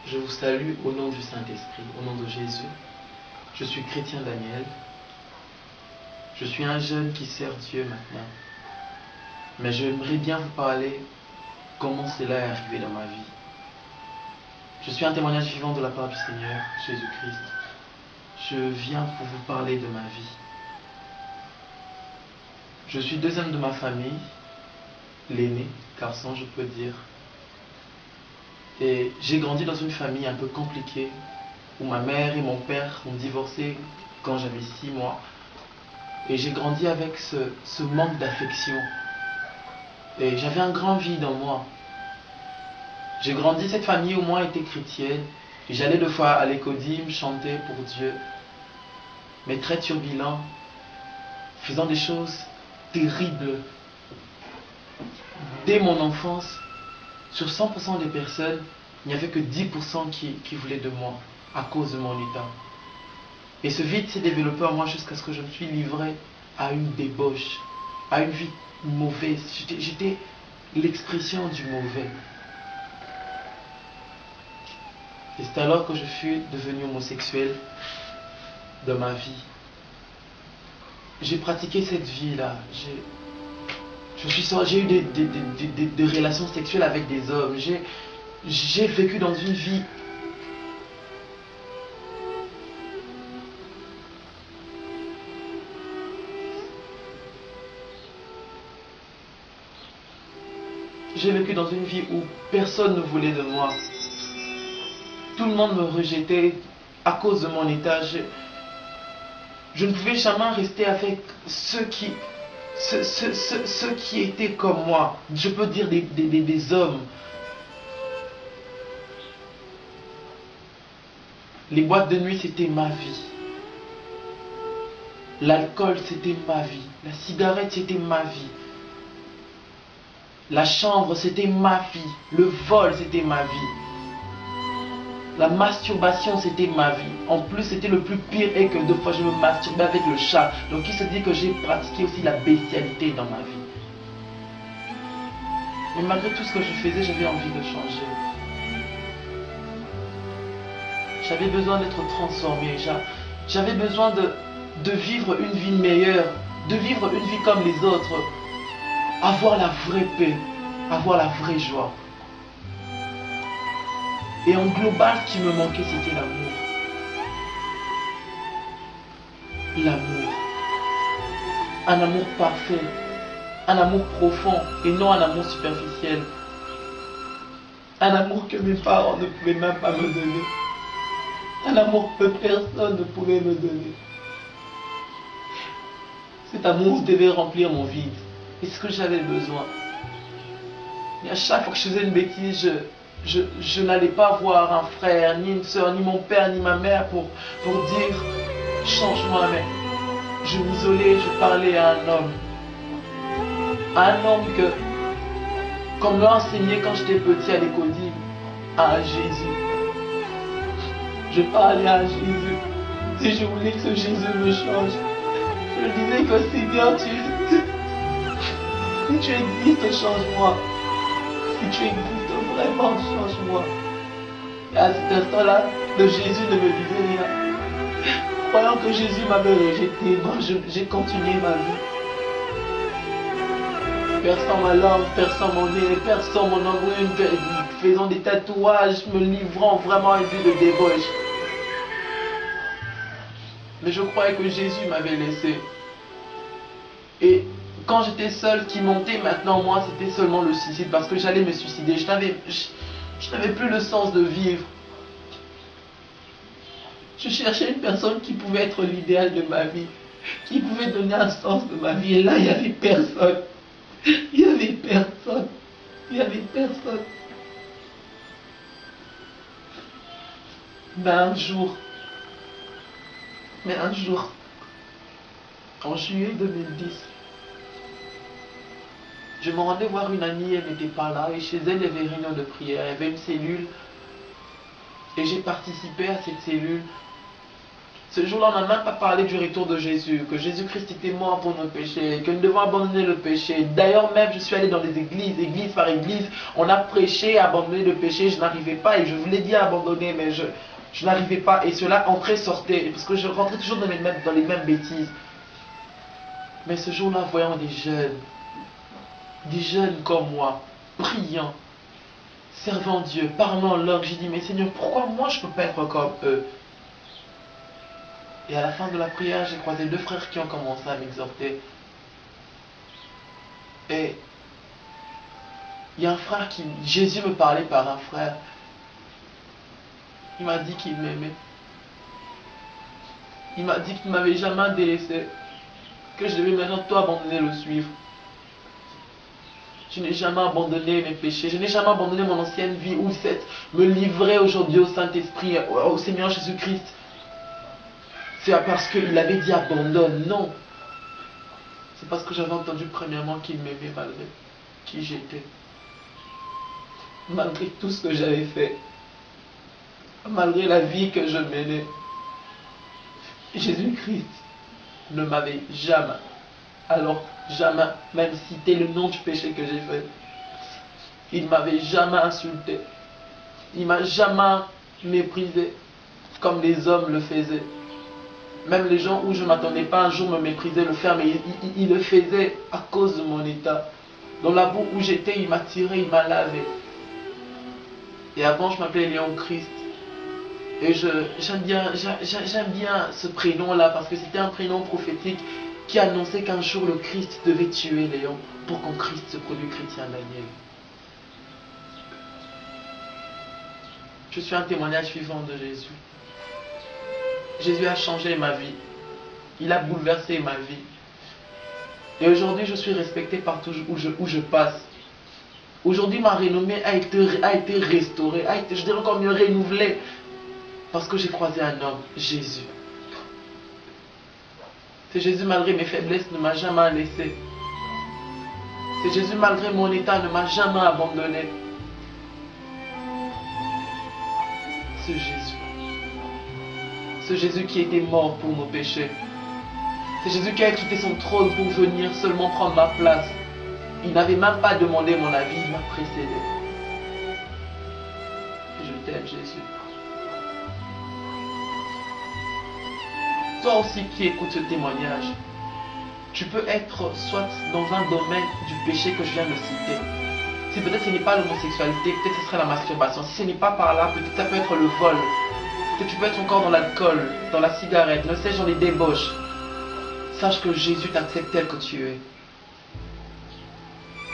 Je vous salue au nom du Saint-Esprit, au nom de Jésus. Je suis chrétien Daniel. Je suis un jeune qui sert Dieu maintenant. Mais j'aimerais bien vous parler comment cela est arrivé dans ma vie. Je suis un témoignage vivant de la part du Seigneur Jésus-Christ. Je viens pour vous parler de ma vie. Je suis deuxième de ma famille, l'aîné, garçon je peux dire. Et j'ai grandi dans une famille un peu compliquée, où ma mère et mon père ont divorcé quand j'avais 6 mois. Et j'ai grandi avec ce manque d'affection. Et j'avais un grand vide en moi. J'ai grandi, cette famille au moins était chrétienne. Et j'allais deux fois à l'écodime chanter pour Dieu. Mais très turbulent, faisant des choses terribles. Dès mon enfance, sur 100% des personnes, il n'y avait que 10% qui voulaient de moi, à cause de mon état. Et ce vide s'est développé en moi jusqu'à ce que je me suis livré à une débauche, à une vie mauvaise. J'étais l'expression du mauvais. Et c'est alors que je suis devenu homosexuel dans ma vie. J'ai pratiqué cette vie-là. J'ai eu des relations sexuelles avec des hommes. J'ai vécu dans une vie où personne ne voulait de moi. Tout le monde me rejetait à cause de mon état. Je ne pouvais jamais rester avec ceux qui étaient comme moi. Je peux dire des hommes. Les boîtes de nuit, c'était ma vie. L'alcool, c'était ma vie. La cigarette, c'était ma vie. La chambre, c'était ma vie. Le vol, c'était ma vie. La masturbation, c'était ma vie. En plus, c'était le plus pire et que 2 fois, je me masturbais avec le chat. Donc, il se dit que j'ai pratiqué aussi la bestialité dans ma vie. Mais malgré tout ce que je faisais, j'avais envie de changer. J'avais besoin d'être transformé. J'avais besoin de vivre une vie meilleure. De vivre une vie comme les autres. Avoir la vraie paix. Avoir la vraie joie. Et en global, ce qui me manquait, c'était l'amour. L'amour. Un amour parfait. Un amour profond et non un amour superficiel. Un amour que mes parents ne pouvaient même pas me donner. Un amour que personne ne pouvait me donner. Cet amour devait remplir mon vide. Et ce que j'avais besoin. Et à chaque fois que je faisais une bêtise, je n'allais pas voir un frère, ni une soeur, ni mon père, ni ma mère pour dire change-moi, mais je m'isolais, je parlais à un homme. À un homme que, comme l'a enseigné quand j'étais petit à l'école, à Jésus. Je parlais à Jésus. Si je voulais que ce Jésus me change, je disais que Seigneur, si tu existes, change-moi. Si tu existes vraiment, change-moi. Et à cet instant-là, le Jésus ne me disait rien. Croyant que Jésus m'avait rejeté, moi j'ai continué ma vie. Perçant ma langue, perçant mon nez, perçant mon embryon, faisant des tatouages, me livrant vraiment à une vie de débauche. Mais je croyais que Jésus m'avait laissé. Et quand j'étais seul, qui montait maintenant moi, c'était seulement le suicide, parce que j'allais me suicider. Je n'avais plus le sens de vivre. Je cherchais une personne qui pouvait être l'idéal de ma vie, qui pouvait donner un sens de ma vie. Et là, il n'y avait personne. Il n'y avait personne. Il n'y avait personne. Mais un jour, en juillet 2010, je me rendais voir une amie, elle n'était pas là, et chez elle, il y avait une réunion de prière, il y avait une cellule, et j'ai participé à cette cellule. Ce jour-là, on n'a même pas parlé du retour de Jésus, que Jésus-Christ était mort pour nos péchés, que nous devons abandonner le péché. D'ailleurs même, je suis allé dans les églises, église par église, on a prêché à abandonner le péché, je n'arrivais pas, et je voulais dire abandonner, mais je n'arrivais pas, et cela entrait, sortait, parce que je rentrais toujours dans les mêmes bêtises. Mais ce jour-là, voyant des jeunes comme moi, priant, servant Dieu, parlant en langue, j'ai dit, mais Seigneur, pourquoi moi je ne peux pas être comme eux? Et à la fin de la prière, j'ai croisé 2 frères qui ont commencé à m'exhorter. Et il y a un frère qui... Jésus me parlait par un frère. Il m'a dit qu'il m'aimait. Il m'a dit qu'il ne m'avait jamais délaissé. Que je devais maintenant tout abandonner, le suivre. Je n'ai jamais abandonné mes péchés. Je n'ai jamais abandonné mon ancienne vie ou me livrer aujourd'hui au Saint-Esprit, au Seigneur Jésus-Christ. C'est parce qu'il avait dit abandonne. Non. C'est parce que j'avais entendu premièrement qu'il m'aimait malgré qui j'étais. Malgré tout ce que j'avais fait. Malgré la vie que je menais. Jésus-Christ ne m'avait jamais, alors jamais même cité le nom du péché que j'ai fait. Il ne m'avait jamais insulté. Il ne m'a jamais méprisé comme les hommes le faisaient. Même les gens où je ne m'attendais pas un jour me méprisaient, le faire, mais il le faisait à cause de mon état. Dans la boue où j'étais, il m'a tiré, il m'a lavé. Et avant, je m'appelais Léon Christ. Et j'aime bien ce prénom-là parce que c'était un prénom prophétique qui annonçait qu'un jour le Christ devait tuer Léon pour qu'en Christ se produise chrétien Daniel. Je suis un témoignage vivant de Jésus. Jésus a changé ma vie. Il a bouleversé ma vie. Et aujourd'hui, je suis respecté partout où je passe. Aujourd'hui, ma renommée a été restaurée, je dirais encore mieux renouvelée. Parce que j'ai croisé un homme, Jésus. C'est Jésus, malgré mes faiblesses, ne m'a jamais laissé. C'est Jésus, malgré mon état, ne m'a jamais abandonné. Ce Jésus. Ce Jésus qui était mort pour nos péchés. C'est Jésus qui a quitté son trône pour venir seulement prendre ma place. Il n'avait même pas demandé mon avis, il m'a précédé. Je t'aime, Jésus. Toi aussi qui écoutes ce témoignage, tu peux être soit dans un domaine du péché que je viens de citer. Si peut-être ce n'est pas l'homosexualité, peut-être ce serait la masturbation. Si ce n'est pas par là, peut-être ça peut être le vol. Peut-être tu peux être encore dans l'alcool, dans la cigarette, ne sais-je, dans les débauches. Sache que Jésus t'accepte tel que tu es.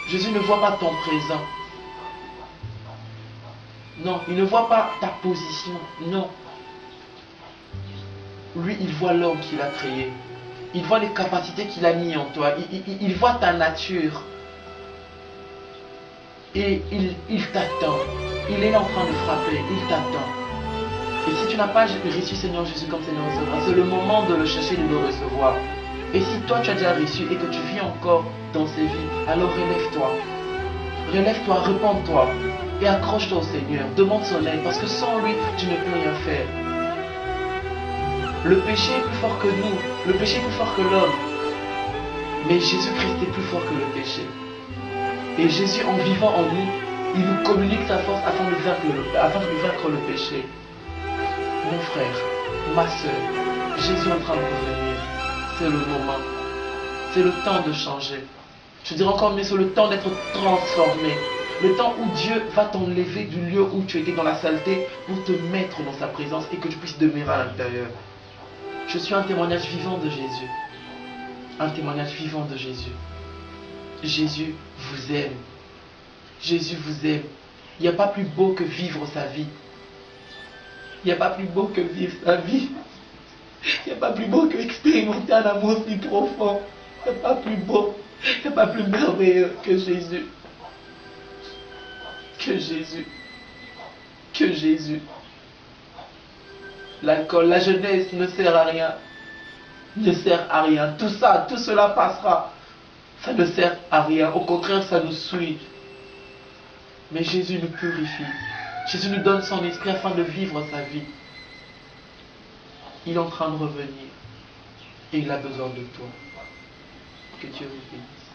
Jésus ne voit pas ton présent. Non, il ne voit pas ta position. Non. Lui, il voit l'homme qu'il a créé. Il voit les capacités qu'il a mis en toi. Il voit ta nature. Et il t'attend. Il est là en train de frapper. Il t'attend. Et si tu n'as pas reçu Seigneur Jésus comme Seigneur recevra, c'est le moment de le chercher, de le recevoir. Et si toi tu as déjà reçu et que tu vis encore dans ces vies, alors relève-toi. Relève-toi, repens-toi. Et accroche-toi au Seigneur. Demande son aide. Parce que sans lui, tu ne peux rien faire. Le péché est plus fort que nous. Le péché est plus fort que l'homme. Mais Jésus-Christ est plus fort que le péché. Et Jésus, en vivant en nous, il nous communique sa force afin de vaincre le péché. Mon frère, ma soeur, Jésus est en train de revenir. C'est le moment. C'est le temps de changer. Je dirais encore mieux, c'est le temps d'être transformé. Le temps où Dieu va t'enlever du lieu où tu étais dans la saleté pour te mettre dans sa présence et que tu puisses demeurer à l'intérieur. Je suis un témoignage vivant de Jésus. Un témoignage vivant de Jésus. Jésus vous aime. Jésus vous aime. Il n'y a pas plus beau que vivre sa vie. Il n'y a pas plus beau que vivre sa vie. Il n'y a pas plus beau que expérimenter un amour si profond. Il n'y a pas plus beau. Il n'y a pas plus merveilleux que Jésus. Que Jésus. Que Jésus. L'alcool, la jeunesse ne sert à rien. Ne sert à rien. Tout ça, tout cela passera. Ça ne sert à rien. Au contraire, ça nous suit. Mais Jésus nous purifie. Jésus nous donne son esprit afin de vivre sa vie. Il est en train de revenir. Et il a besoin de toi. Que Dieu vous bénisse.